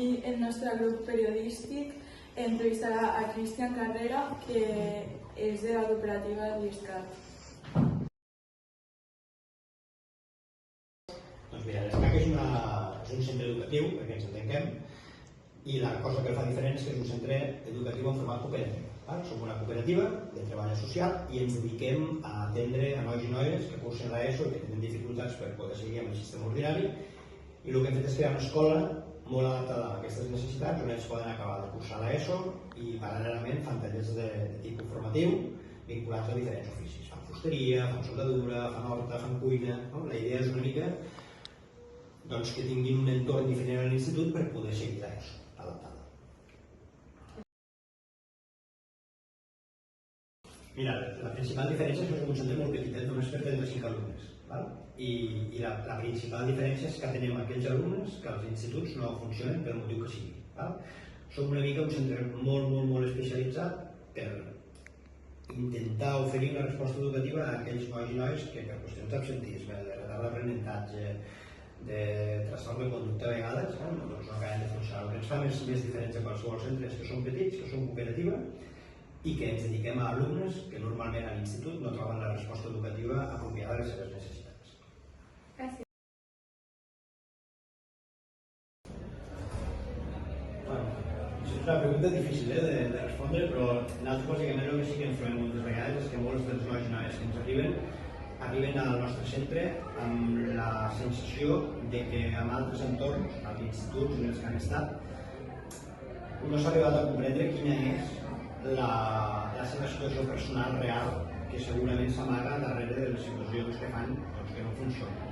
Avui el nostre grup periodístic entrevistarà a Cristian Carrera, que és de la cooperativa l'ISCAT. Doncs mira, l'ISCAT és un centre educatiu, perquè ens entenguem, i la cosa que el fa diferent és que és un centre educatiu en format cooperatiu. Som una cooperativa de treball social i ens dediquem a atendre a nois i noies que cursen l'ESO i que tenen dificultats per poder seguir amb el sistema ordinari, i el que hem fet és crear una escola molt adaptada a aquestes necessitats, on ells poden acabar de cursar l'ESO i paral·lelament fan tallers de tipus formatiu vinculats a diferents oficis. Fan fusteria, fan soldadura, fan horta, fan cuina. La idea és una mica que tinguin un entorn diferent a l'institut per poder seguir l'ESO adaptada. Mira, la principal diferència és que és un centre molt petitet, només per 35 alumnes. I la principal diferència és que atenem aquells alumnes que als instituts no funcionen pel motiu que sigui. Som una mica un centre molt especialitzat per intentar oferir una resposta educativa a aquells nois i noies que per qüestions d'absentisme, de retard d'aprenentatge, de trastorn de conducta a vegades, no acaben de funcionar. El que ens fa més diferents de qualsevol centre és que som petits, que som cooperativa i que ens dediquem a alumnes que normalment a l'institut no troben la resposta educativa apropiada a les seves necessitats. Gràcies. És una pregunta difícil de respondre, però nosaltres bàsicament el que sí que ens trobem moltes vegades és que molts dels nois i noies que ens arriben al nostre centre amb la sensació de que en altres entorns, als instituts en els que han estat, no s'ha arribat a comprendre quina és la seva situació personal real, que segurament s'amaga darrere de les situacions que fan que no funcionen.